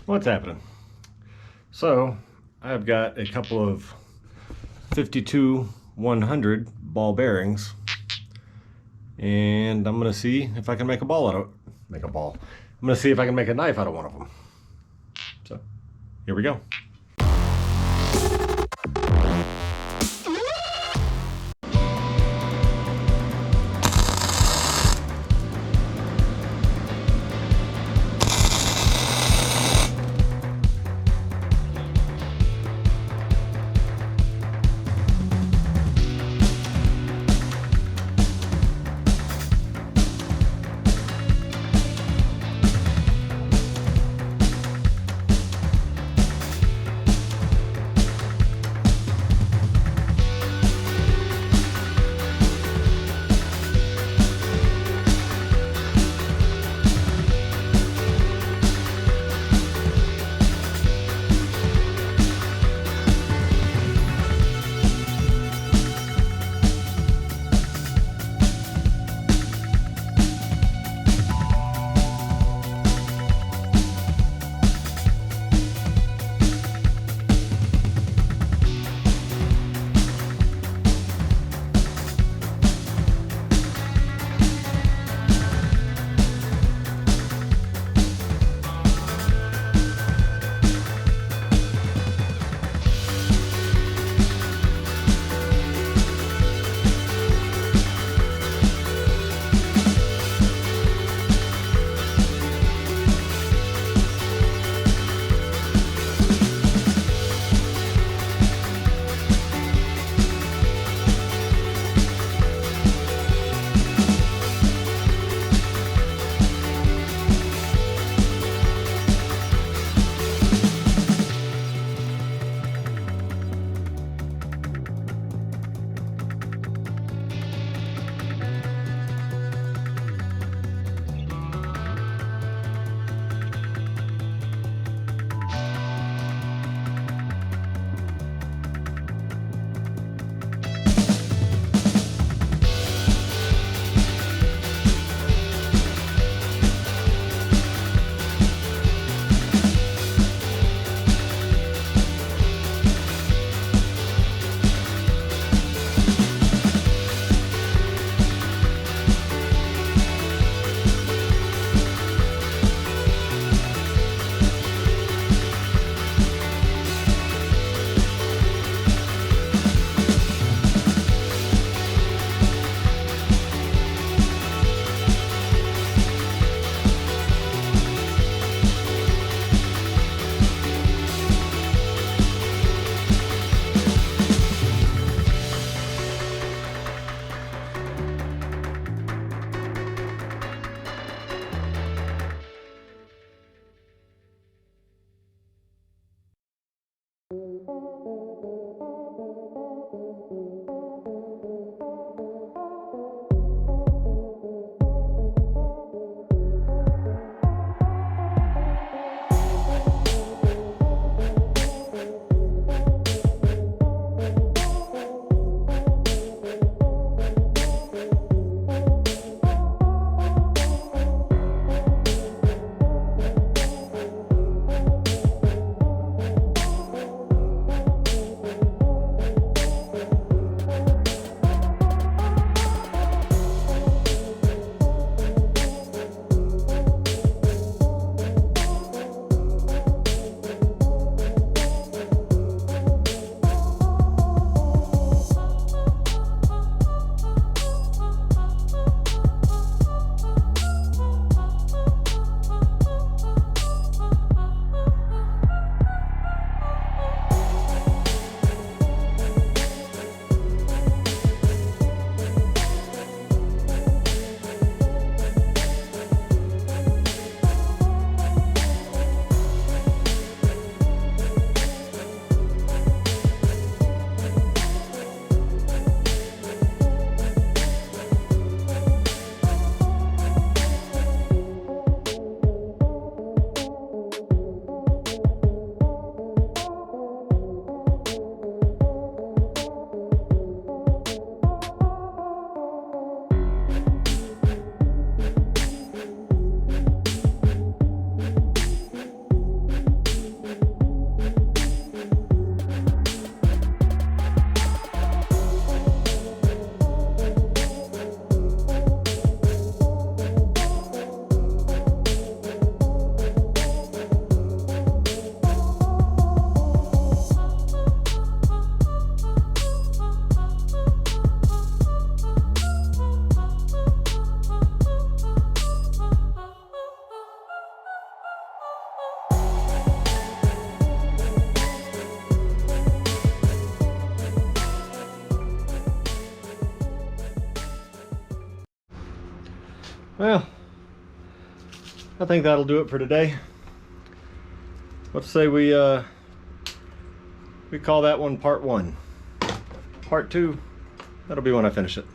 What's happening? So, I've got a couple of 52 100 ball bearings, and I'm going to see if I can make a ball out of it. Make a ball. I'm going to see if I can make a knife out of one of them. So, here we go. Well, I think that'll do it for today. Let's say we call that one part 1. Part 2, that'll be when I finish it.